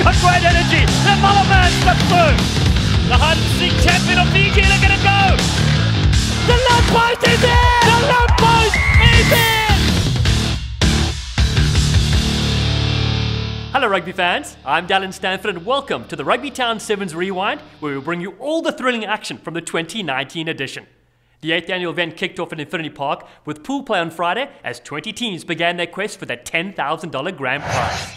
got great energy. The Mullet man slips through. The hide-and-seek champion of Fiji, look at it go. The love post is in! The love post is in! Hello rugby fans, I'm Dallen Stanford and welcome to the RugbyTown Sevens Rewind, where we'll bring you all the thrilling action from the 2019 edition. The 8th annual event kicked off at Infinity Park with pool play on Friday as 20 teams began their quest for their $10,000 grand prize.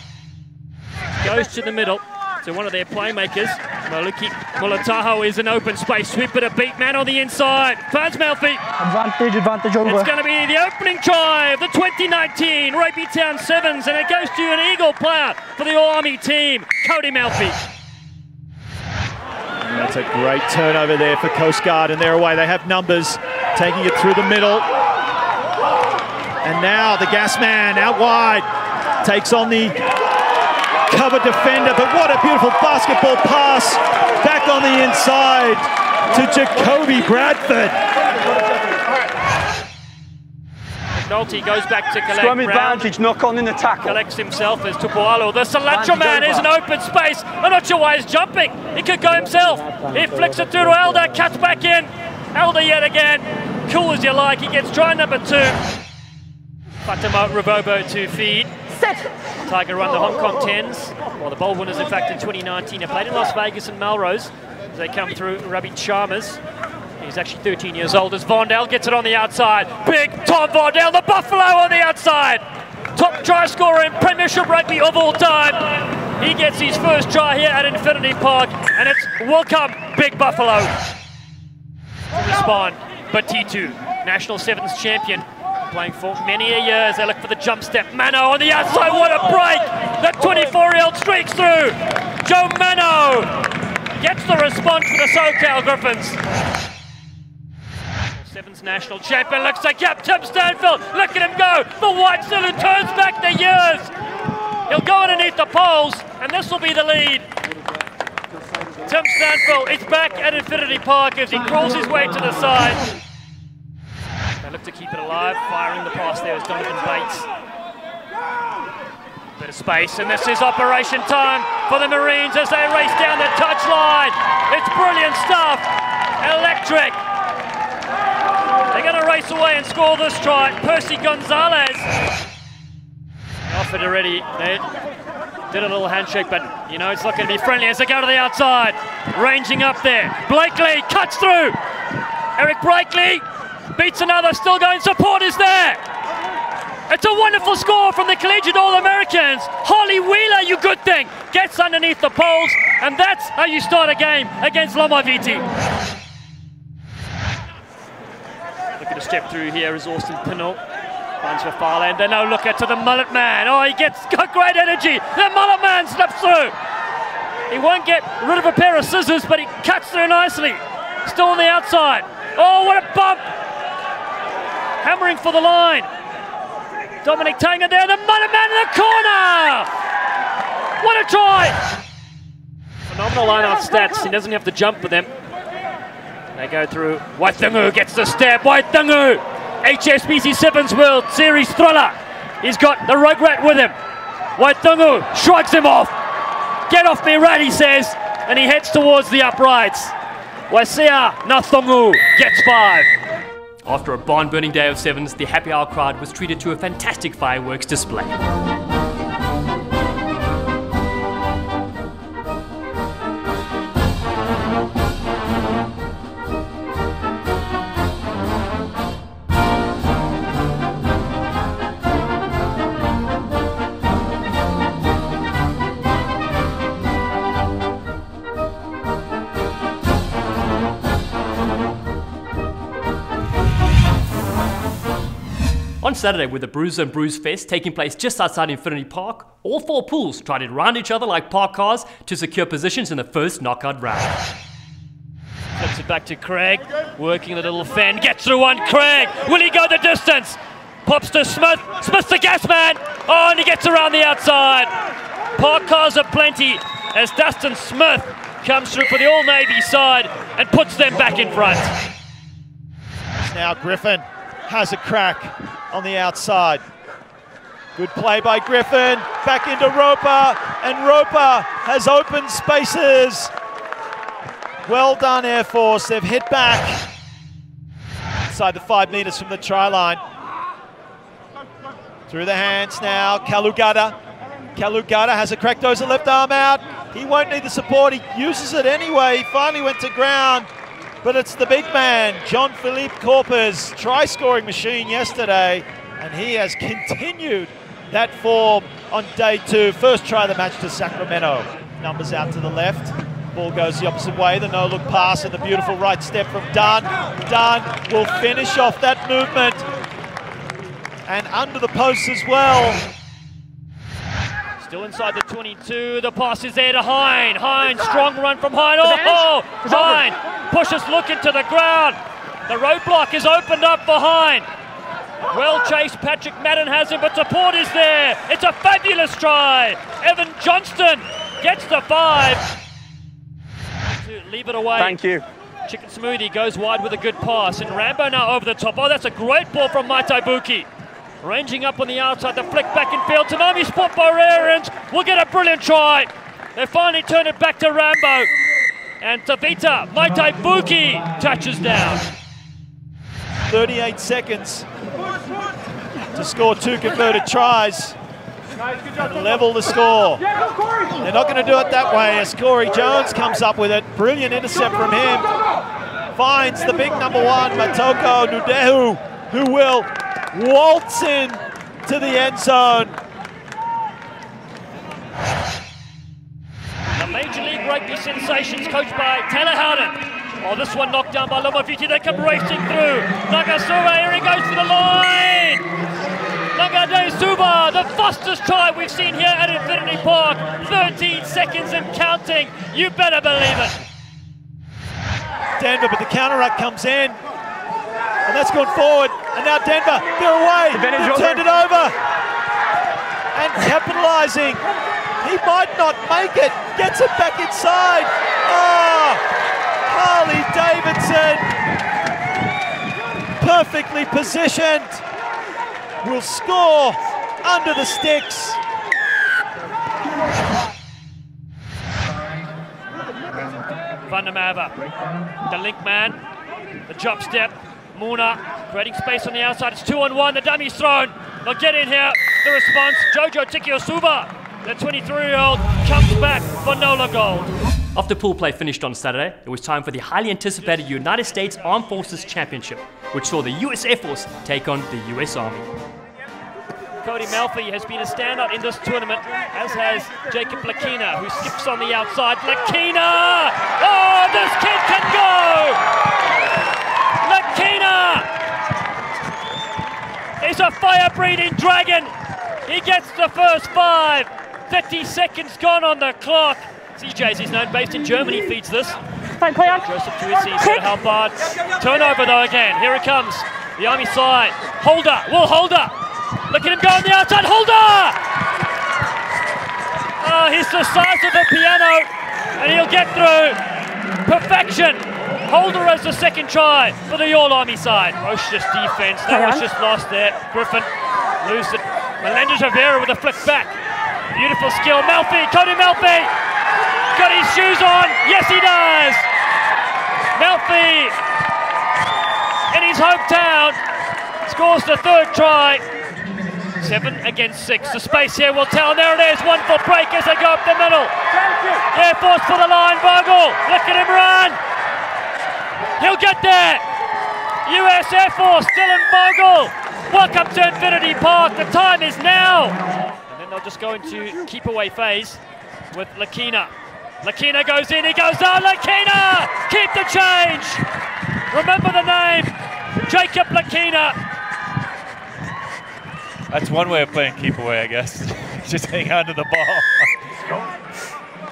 Goes to the middle to one of their playmakers. Maluki Mulataho is in open space. Sweep it a beat man on the inside. Finds MELPHY. Advantage over. It's going to be the opening try of the 2019 RugbyTown Sevens, and it goes to an Eagle player for the All-Army team, CODY MELPHY. That's a great turnover there for Coast Guard, and they're away. They have numbers, taking it through the middle. And now the gas man out wide takes on the cover defender, but what a beautiful basketball pass back on the inside to JAKOBI Bradford. McNulty goes back to collect. Scrum advantage, knock on in the tackle. Collects himself as Tupualo. The Cilantro man is in open space. I'm not sure why he's jumping. He could go himself. He flicks it through to Elder, cuts back in. Elder yet again. Cool as you like. He gets try number 2. Fatima Rubobo to feed. Set. Tiger run the Hong Kong 10s. Well, the bowl winners, in fact, in 2019 have played in Las Vegas and Melrose as they come through. Ravi Chalmers. He's actually 13 years old as VARNDELL gets it on the outside. Big Tom VARNDELL, the Buffalo on the outside. Top try scorer in Premiership rugby of all time. He gets his first try here at Infinity Park, and it's welcome, Big Buffalo. To respond, Batitu, National Sevens champion, playing for many a year as they look for the jump step. Mano on the outside, what a break! The 24-year-old streaks through. Joe Mano gets the response for the SOCAL Griffins. Sevens national champion, looks like Tim Stanfield. Look at him go. The white Zulu turns back the years. He'll go underneath the poles, and this will be the lead. Tim Stanfield is back at Infinity Park as he crawls his way to the side. They look to keep it alive. Firing the pass there is Donovan Bates. Bit of space, and this is operation time for the Marines as they race down the touchline. It's brilliant stuff. Electric. They're going to race away and score this try. PERCY Gonzalez. Offered already. They did a little handshake, but you know it's not going to be friendly as they go to the outside. Ranging up there. Blakely cuts through. Eric Blakely beats another, still going. Support is there. It's a wonderful score from the Collegiate All-Americans. Harley Wheeler, you good thing, gets underneath the poles, and that's how you start a game against Lomaviti. Looking to step through here is Austin Pinnell. Finds for Farlander. No looker to the Mullet man. Oh, he got great energy. The Mullet man slips through. He won't get rid of a pair of scissors, but he cuts through nicely. Still on the outside. Oh, what a bump. Hammering for the line. Dominic Tanger there. The Mullet man in the corner. What a try. Phenomenal line-out stats. He doesn't have to jump for them. They go through. Waitangu gets the stab. Waitangu, HSBC Sevens World Series thriller. He's got the Rugrat with him. Waitangu shrugs him off. Get off me, Rat, he says, and he heads towards the uprights. Waisea Nathongu gets 5. After a barn-burning day of sevens, the happy hour crowd was treated to a fantastic fireworks display. On Saturday, with the Bruiser and Bruise Fest taking place just outside Infinity Park, all 4 pools tried to round each other like park cars to secure positions in the first knockout round. Flips it back to Craig, working the little fend, gets through one. Craig, will he go the distance? Pops to Smith, Smith's the gas man. Oh, and he gets around the outside. Park cars are plenty as Dustin Smith comes through for the All Navy side and puts them back in front. Now Griffin has a crack on the outside. Good play by Griffin, back into Roper, and Roper has opened spaces. Well done, Air Force. They've hit back inside the 5 metres from the try line. Through the hands now, Kalugada. Kalugada has a crack dozer left arm out. He won't need the support. He uses it anyway. He finally went to ground, but it's the big man, Jean-Philippe CORPUZ, try-scoring machine yesterday, and he has continued that form on day 2. First try of the match to Sacramento. Numbers out to the left. Ball goes the opposite way. The no-look pass and the beautiful right step from Dunne. Dunne will finish off that movement. And under the post as well. Still inside the 22, the pass is there to Hine. Hine, strong run from Hine. Oh, Hine pushes look into the ground. The roadblock is opened up for Hine. Well chased, Patrick Madden has him, but support is there. It's a fabulous try. Evan Johnston gets the 5. To leave it away. Thank you. Chicken Smoothie goes wide with a good pass, and Rambo now over the top. Oh, that's a great ball from Maitaibuki. Ranging up on the outside, the flick back in field. Tanami spot by AREN will get a brilliant try. They finally turn it back to Rambo. And Tavita Maitaibuki touches down. 38 seconds to score 2 converted tries and level the score. They're not going to do it that way as Corey Jones comes up with it. Brilliant intercept from him. Finds the big number 1, Matoko Nudehu, who will waltz in to the end zone. The Major League Rugby sensations coached by Taylor Howden. Oh, this one knocked down by Lomofiti. They come racing through. Nagasuva, here he goes for the line. Nagasuva, the fastest try we've seen here at Infinity Park. 13 seconds and counting. You better believe it. Denver, but the counter-ruck comes in. And that's gone forward. And now Denver, they're away. They've turned it over. And capitalising. He might not make it. Gets it back inside. Oh, Harley Davidson. Perfectly positioned. Will score under the sticks. Van der Merwe, the link man, the jump step. Muna creating space on the outside. It's 2-on-1. The dummy's thrown. They'll get in here. The response, JOJO TIKOISUVA, the 23-year-old, comes back for NOLA gold. After pool play finished on Saturday, it was time for the highly anticipated United States Armed Forces Championship, which saw the US Air Force take on the US Army. CODY MELPHY has been a standout in this tournament, as has Jacob Lakina, who skips on the outside. Lakina! Oh, this kid can go! Lakina is a fire-breathing dragon. He gets the first 5. 30 seconds gone on the clock. CJ's is known, based in Germany, feeds this. Joseph Tuisi is going to help out. Turnover though again. Here it comes. The Army side. Holder. Will Holder. Look at him go on the outside. Holder! Oh, he's the size of a piano, and he'll get through. Perfection. Holder as the second try for the All-Army side. Ferocious defense. That was just lost there. Griffin lose it. Melendez Rivera with a flick back. Beautiful skill. MELPHY. CODY MELPHY. Got his shoes on. Yes, he does. MELPHY in his hometown scores the 3rd try. 7 against 6. The space here will tell. And there it is. 1 for break as they go up the middle. Air Force for the line. Vogel. Look at him run. He'll get there. US Air Force, Dylan Vogel. Welcome to Infinity Park. The time is now. And then they'll just go into keep away phase with Lakina. Lakina goes in, he goes out. Lakina! Keep the change. Remember the name, Jacob Lakina. That's one way of playing keep away, I guess. Just hang on to the ball.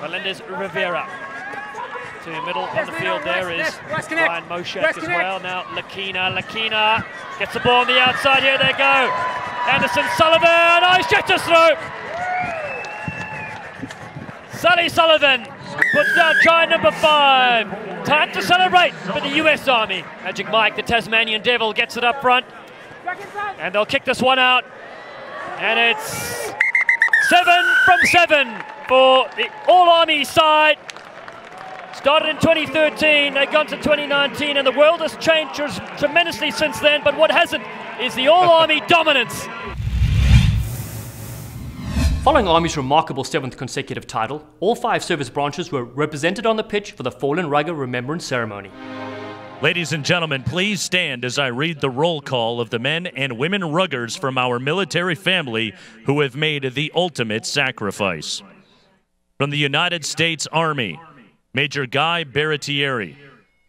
Melendez Rivera. To the middle of the field, there is Ryan Moshak as well. Now Lakina gets the ball on the outside. Here they go. Anderson Sullivan. Oh, he stretches through. Sally Sullivan puts down try number 5. Time to celebrate for the US Army. Magic Mike, the Tasmanian Devil, gets it up front. And they'll kick this one out. And it's 7 from 7 for the All-Army side. Started in 2013, they've gone to 2019, and the world has changed tremendously since then, but what hasn't is the All-Army dominance. Following Army's remarkable 7th consecutive title, all 5 service branches were represented on the pitch for the Fallen Rugger Remembrance Ceremony. Ladies and gentlemen, please stand as I read the roll call of the men and women ruggers from our military family who have made the ultimate sacrifice. From the United States Army, Major Guy Baratieri,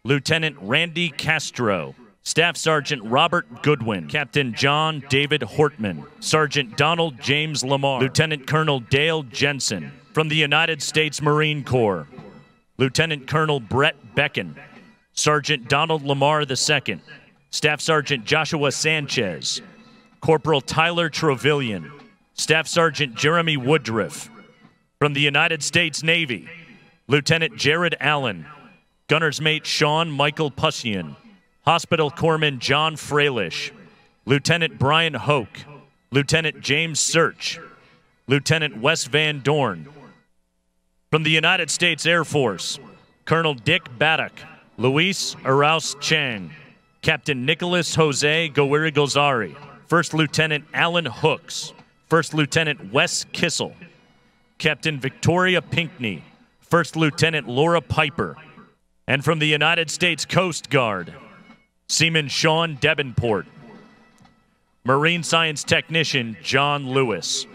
Lieutenant Randy Castro, Staff Sergeant Robert Goodwin, Captain John David Hortman, Sergeant Donald James Lamar, Lieutenant Colonel Dale Jensen. From the United States Marine Corps, Lieutenant Colonel Brett Becken, Sergeant Donald Lamar II, Staff Sergeant Joshua Sanchez, Corporal Tyler Trevelyan, Staff Sergeant Jeremy Woodruff. From the United States Navy, Lieutenant Jared Allen, Gunner's Mate Sean Michael Pussian, Hospital Corpsman John Freilish, Lieutenant Brian Hoke, Lieutenant James Search, Lieutenant Wes Van Dorn. From the United States Air Force, Colonel Dick Baddock, Luis Arauz Chang, Captain Nicholas Jose Gowiri-Gozari, First Lieutenant Alan Hooks, First Lieutenant Wes Kissel, Captain Victoria Pinkney, First Lieutenant Laura Piper, and from the United States Coast Guard, Seaman Sean Debenport, Marine Science Technician John Lewis.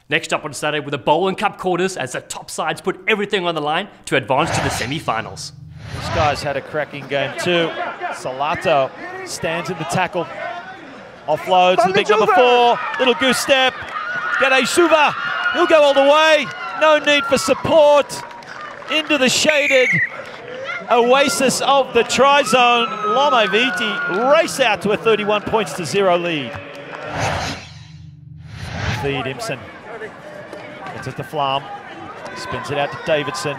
Next up on Saturday with the Bowl and Cup quarters as the top sides put everything on the line to advance to the semi-finals. This guy's had a cracking game too. Salato stands in the tackle. Offloads to the big number 4. Little goose step. TIKOISUVA. He'll go all the way. No need for support. Into the shaded oasis of the tri-zone. Lomaviti race out to a 31 points to 0 lead. Feed Imson. Gets it to Flam. Spins it out to Davidson.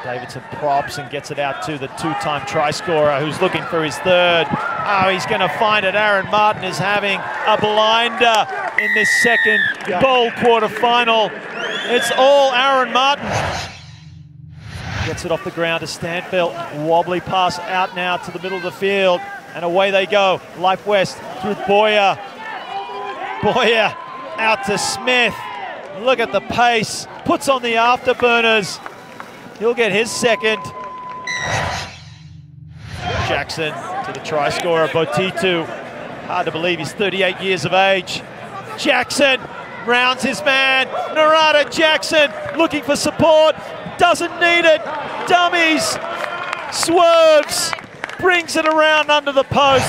Davidson props and gets it out to the 2-time try scorer who's looking for his 3rd. Oh, he's going to find it. Aaron Martin is having a blinder in this second bowl quarterfinal. It's all Aaron Martin. Gets it off the ground to Stanfield. Wobbly pass out now to the middle of the field. And away they go. Life West through Boyer. Boyer out to Smith. Look at the pace. Puts on the afterburners. He'll get his 2nd. Jackson to the try scorer, Botitu. Hard to believe he's 38 years of age. Jackson rounds his man. Narada Jackson looking for support. Doesn't need it. Dummies. Swerves. Brings it around under the post.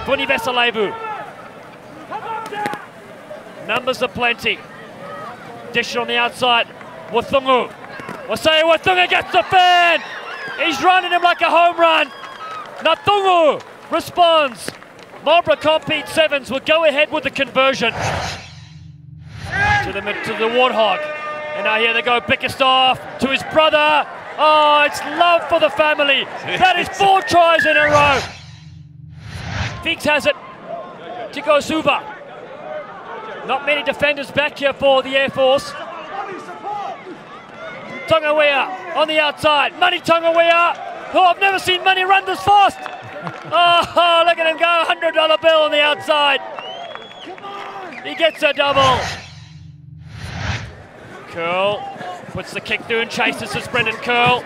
Vuni Vesalevu. Numbers are plenty. Dish it on the outside. Wathungu. Wasei Wathungu gets the fan. He's running him like a home run. Nathungu responds. Marlborough Compete Sevens will go ahead with the conversion. To the Warthog. And now here they go, Bickerstaff to his brother. Oh, it's love for the family. That is 4 tries in a row. Feeks has it. TIKOISUVA. Not many defenders back here for the Air Force. Tongawea on the outside. Money Tongawea. Oh, I've never seen Money run this fast. Oh, look at him go. $100 bill on the outside. He gets a double. Curl puts the kick through and chases as Brendan Curl.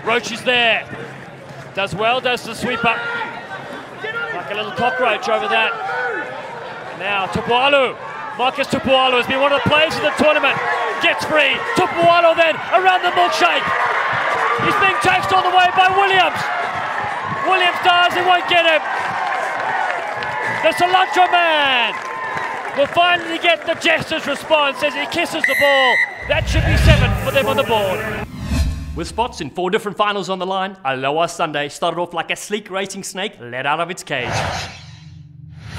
Roach is there. Does well, does the sweeper. Like a little cockroach over that. Now Tupualu, Marcus Tupualu has been one of the players of the tournament. Gets free, Tupualu then around the milkshake. He's being chased all the way by Williams. Williams does, he won't get him. The cilantro man will finally get the jester's response as he kisses the ball. That should be 7 for them on the board. With spots in 4 different finals on the line, Aloha Sunday started off like a sleek racing snake let out of its cage.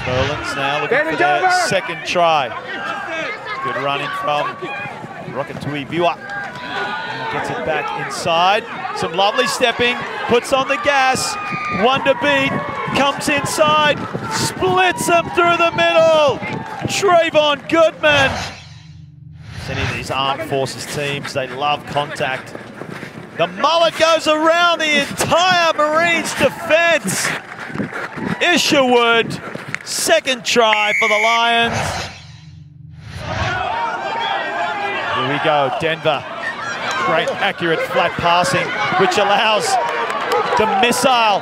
Merlin's now looking for their 2nd try. Good running from Rockatuiviua gets it back inside. Some lovely stepping, puts on the gas. One to beat, comes inside, splits them through the middle. Trayvon Goodman. Any of these armed forces teams, they love contact. The mullet goes around the entire Marines defense. Isherwood, second try for the Lions. Here we go, Denver. Great accurate flat passing, which allows the missile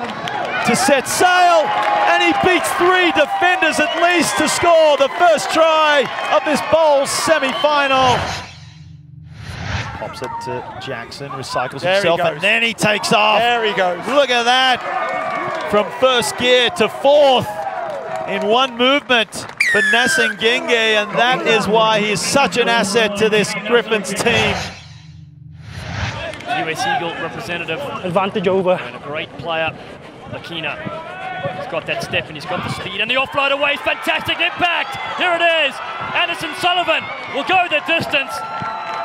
to set sail, and he beats 3 defenders at least to score the first try of this bowl semi-final. Pops it to Jackson, recycles himself, and then he takes off. There he goes. Look at that. From first gear to fourth in one movement for Nasengenge, and that is why he is such an asset to this Griffins team. US Eagle representative. Advantage over. And a great player, Lakina. He's got that step and he's got the speed, and the offload away is fantastic impact. Here it is. Anderson Sullivan will go the distance,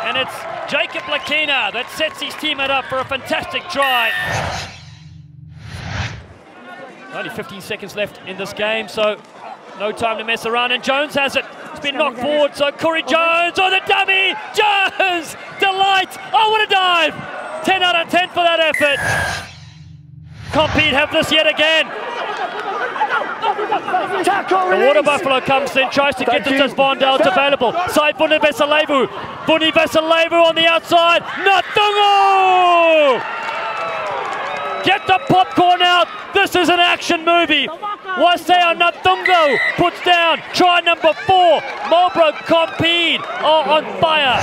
and it's Jacob Lakina that sets his teammate up for a fantastic try. Only 15 seconds left in this game, so no time to mess around, and Jones has it. It's been knocked forward, so Corey Jones, oh, the dummy! Jones! Delight! Oh, what a dive! 10 out of 10 for that effort. Compete have this yet again. The Water Buffalo comes in, tries to get this as VARNDELL. It's available. Side Vuni Vesalevu. Vuni Vesalevu on the outside. Natungu! Get the popcorn out. This is an action movie. Wasea Natungu puts down try number 4. Marlborough Compede are on fire.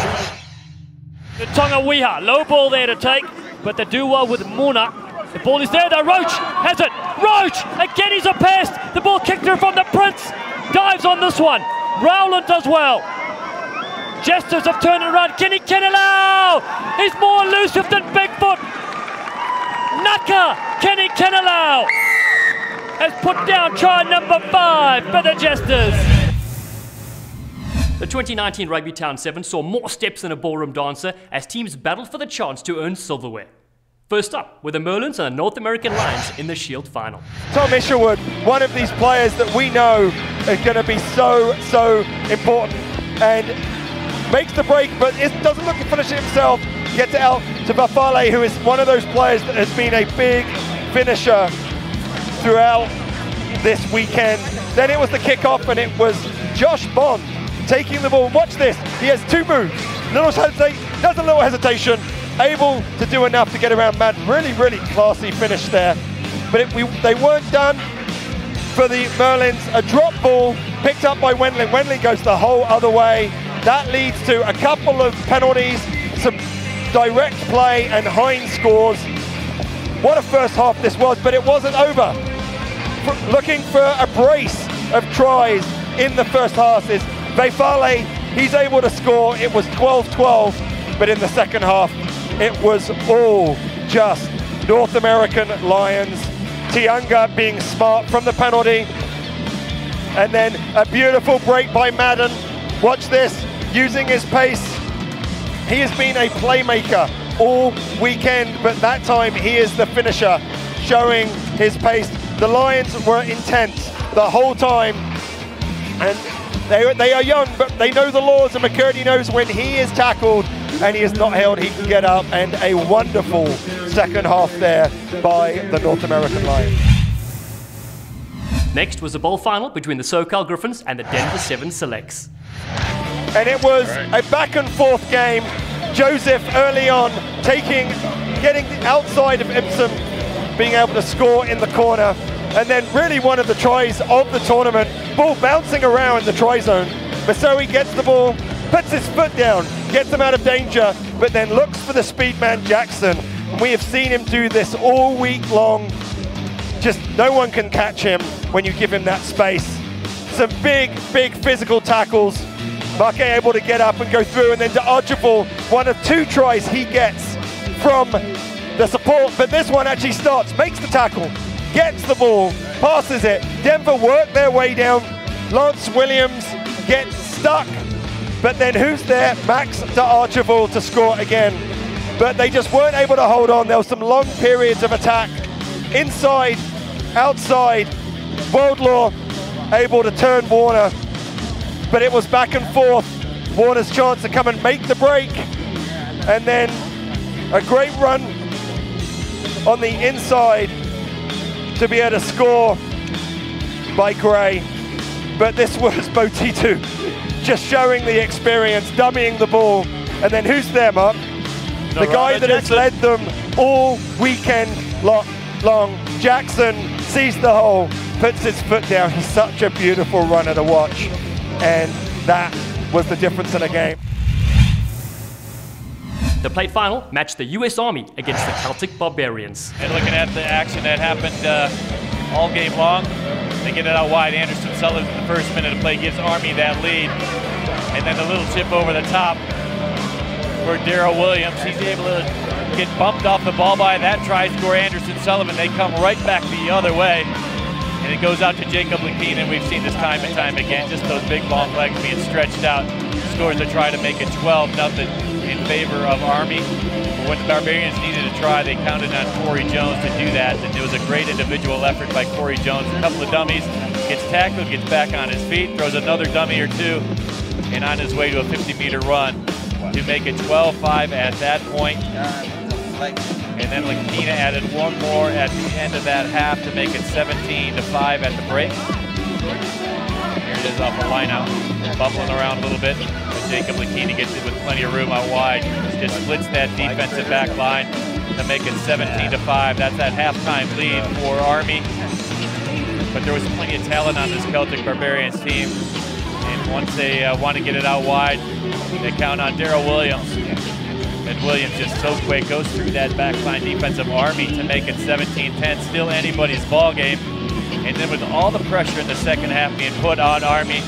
The Tonga Wiha, low ball there to take, but they do well with Muna. The ball is there though, Roach has it. Roach, again he's a pest. The ball kicked through from the Prince. Dives on this one. Rowland does well. Jesters have turned it around. Kenny Kenelau, he's more elusive than Bigfoot. Naka, Kenny Kenelau has put down try number 5 for the Jesters. The 2019 RugbyTown 7 saw more steps than a ballroom dancer as teams battled for the chance to earn silverware. First up were the Merlins and the North American Lions in the Shield final. Tom Isherwood, one of these players that we know is going to be so important and makes the break, but it doesn't look to finish it himself. Gets it out to Bafale, who is one of those players that has been a big finisher throughout this weekend. Then it was the kickoff, and it was Josh Bond taking the ball. Watch this. He has 2 moves. Does a little hesitation. Able to do enough to get around Madden. Really classy finish there. But they weren't done for the Merlins. A drop ball picked up by Wendling. Wendling goes the whole other way. That leads to a couple of penalties, some direct play, and Hines scores. What a first half this was, but it wasn't over. Looking for a brace of tries in the first half is Veifale. He's able to score. It was 12-12, but in the second half, it was all just North American Lions. Tianga being smart from the penalty. And then a beautiful break by Madden. Watch this, using his pace. He has been a playmaker all weekend, but that time he is the finisher, showing his pace. The Lions were intense the whole time. And they are young, but they know the laws, and McCurdy knows when he is tackled and he is not held, he can get up, and a wonderful second half there by the North American Lions. Next was the bowl final between the SOCAL Griffins and the Denver 7 Selects. And it was a back and forth game. Joseph early on getting outside of Ibsen, being able to score in the corner. And then really one of the tries of the tournament, ball bouncing around the try zone. Masoe gets the ball, puts his foot down, gets him out of danger, but then looks for the speed man Jackson. And we have seen him do this all week long. Just no one can catch him when you give him that space. Some big physical tackles. Marque able to get up and go through, and then to Archibald, one of 2 tries he gets from the support, but this one actually starts, makes the tackle, gets the ball, passes it. Denver work their way down. Lance Williams gets stuck But then who's there? Max to Archibald to score again. But they just weren't able to hold on. There were some long periods of attack. Inside, outside, Worldlaw able to turn Warner. But it was back and forth. Warner's chance to come and make the break. And then a great run on the inside to be able to score by Gray. But this was Botitu just showing the experience, dummying the ball. And then who's there, Mark? The guy that has led them all weekend long. Jackson sees the hole, puts his foot down. He's such a beautiful runner to watch. And that was the difference in the game. The plate final matched the US Army against the Celtic Barbarians. And looking at the action that happened all game long, they get it out wide. Anderson Sullivan in the first minute of play gives Army that lead. And then the little chip over the top for Darrell Williams. He's able to get bumped off the ball by that try score Anderson Sullivan. They come right back the other way. And it goes out to Jacob Lakina, and we've seen this time and time again, just those big long legs being stretched out. Scores to try to make it 12-0 in favor of Army. But when the Barbarians needed a try, they counted on Corey Jones to do that, and it was a great individual effort by Corey Jones. A couple of dummies, gets tackled, gets back on his feet, throws another dummy or two, and on his way to a 50-meter run to make it 12-5 at that point. And then Lakina added one more at the end of that half to make it 17-5 at the break. Here it is off the line out, bubbling around a little bit. But Jacob Lakina gets it with plenty of room out wide. Just splits that defensive back line to make it 17-5. That's that halftime lead for Army. But there was plenty of talent on this Celtic Barbarians team. And once they want to get it out wide, they count on Darrell Williams. And Williams just so quick, goes through that backline defensive Army to make it 17-10, still anybody's ball game. And then with all the pressure in the second half being put on Army,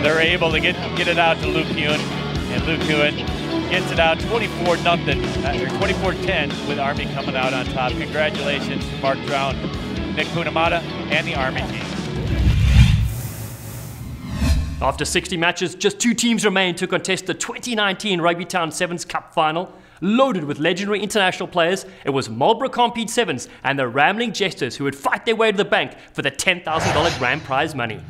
they're able to get it out to Luke Ewan. And Luke Ewan gets it out 24-10 with Army coming out on top. Congratulations, Mark Drown, Nick Punamata, and the Army team. After 60 matches, just 2 teams remain to contest the 2019 RugbyTown Sevens Cup final. Loaded with legendary international players, it was Marlborough Compete Sevens and the Rambling Jesters who would fight their way to the bank for the $10,000 grand prize money.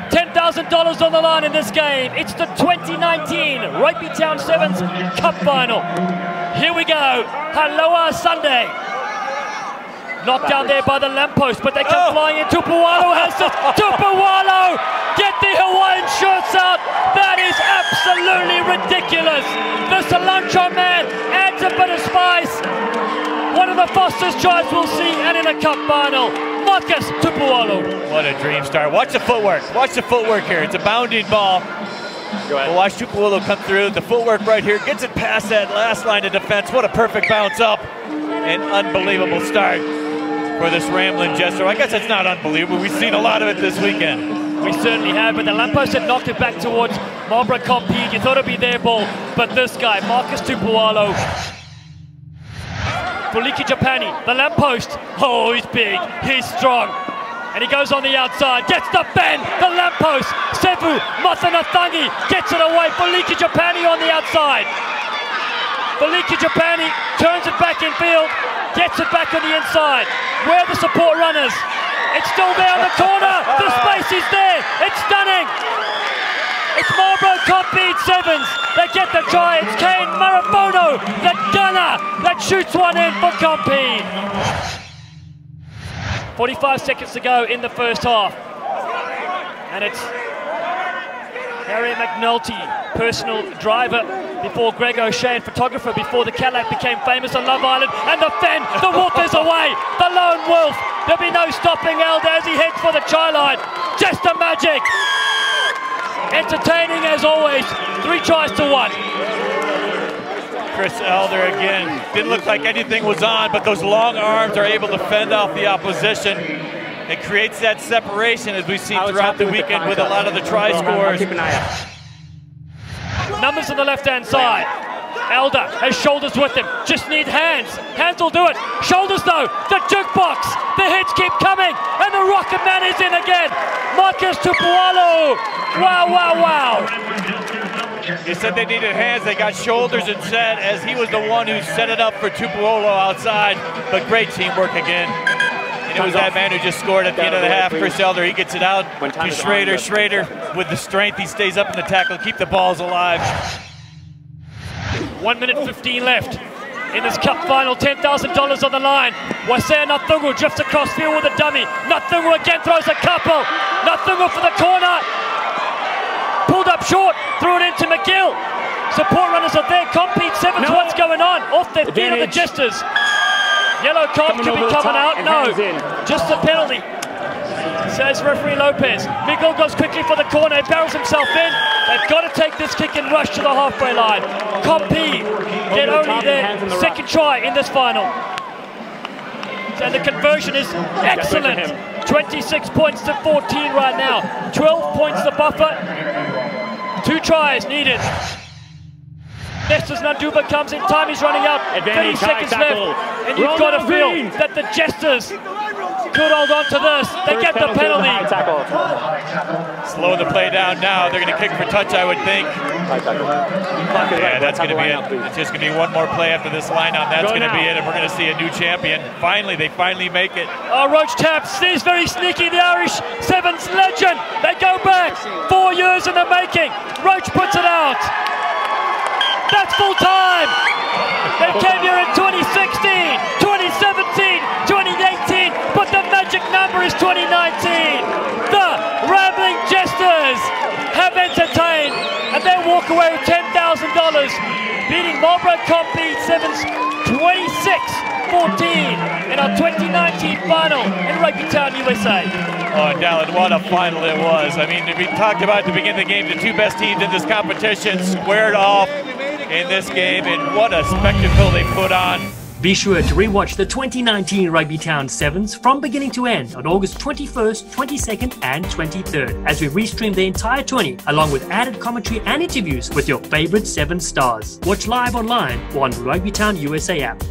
$10,000 on the line in this game. It's the 2019 RugbyTown Sevens Cup final. Here we go. Haloa Sunday. Knocked down there by the lamppost, but they come flying in. Tupualo has this. Tupualo! Get the Hawaiian shorts out! That is absolutely ridiculous! The cilantro man adds a bit of spice. One of the fastest tries we'll see, and in a cup final, Marcus Tupualo. What a dream start. Watch the footwork. Watch the footwork here. It's a bounding ball. We'll watch Tupualo come through. The footwork right here gets it past that last line of defense. What a perfect bounce up. An unbelievable start for this Rambling Jester. I guess it's not unbelievable. We've seen a lot of it this weekend. We certainly have, but the lamppost had knocked it back towards Marlborough Compete. You thought it'd be their ball, but this guy, Marcus Tupualo. Fuliki Japani, the lamppost. Oh, he's big, he's strong. And he goes on the outside, gets the bend, the lamppost. Sevu Matanathangi gets it away. Fuliki Japani on the outside. Fuliki Japani turns it back in field, gets it back on the inside. Where are the support runners? It's still there on the corner. The space is there. It's stunning. It's Marlborough Compete Sevens. They get the try. It's Kane Marabono, the gunner, that shoots one in for Compete. 45 seconds to go in the first half. And it's Harry McNulty, personal driver before Greg O'Shea, photographer before the Cadillac became famous on Love Island. And the Fen, the wolf is away. The lone wolf. There'll be no stopping Elder as he heads for the try line. Just a magic. Entertaining as always. 3 tries to 1. Chris Elder again. Didn't look like anything was on, but those long arms are able to fend off the opposition. It creates that separation as we've seen throughout the weekend with a lot of the try scores. Numbers on the left-hand side. Elder has shoulders with him. Just need hands. Hands will do it. Shoulders though. The jukebox. The hits keep coming. And the Rocket Man is in again. Marcus Tupualo. Wow, wow, wow. He said they needed hands. They got shoulders instead, as he was the one who set it up for Tupuolo outside. But great teamwork again. And it was that man who just scored at the end of the half, Chris Elder. He gets it out to Schrader. Schrader, with the strength, he stays up in the tackle, keep the balls alive. 1 minute 15 left in this cup final. $10,000 on the line. Wasea Nathungu drifts across field with a dummy. Nathungu again throws a couple. Nathungu for the corner. Pulled up short, threw it into McGill. Support runners are there. Compete Sevens, what's going on? Off their feet are the Jesters. Yellow card could be coming out. No, just a penalty, says referee Lopez. Miguel goes quickly for the corner. He barrels himself in. They've got to take this kick and rush to the halfway line. Compete get only their second try in this final. And the conversion is excellent. 26 points to 14 right now. 12 points the buffer. 2 tries needed. Nestor's Nanduba comes in, time is running out, 30 seconds left, and you've got to feel that the Jesters could hold on to this. They get the penalty. Slow the play down now. They're going to kick for touch, I would think. Yeah, that's going to be it. It's just going to be one more play after this line-out. That's going to be it, and we're going to see a new champion. Finally, they finally make it. Oh, Roach taps. This is very sneaky. The Irish Sevens legend. They go back 4 years in the making. Roach puts it out. That's full time. They came here in 2016, 2017, 2018, but the magic number is 2019. The Rambling Jesters have entertained, and they walk away with $10,000, beating Marlborough Compete Sevens 26-14 in our 2019 final in RugbyTown, USA. Oh, Dallen, what a final it was. I mean, we talked about at the beginning of the game, the 2 best teams in this competition squared off in this game, and what a spectacle they put on. Be sure to rewatch the 2019 RugbyTown Sevens from beginning to end on August 21st, 22nd and 23rd as we restream the entire tourney along with added commentary and interviews with your favorite 7 stars. Watch live online or on RugbyTown USA app.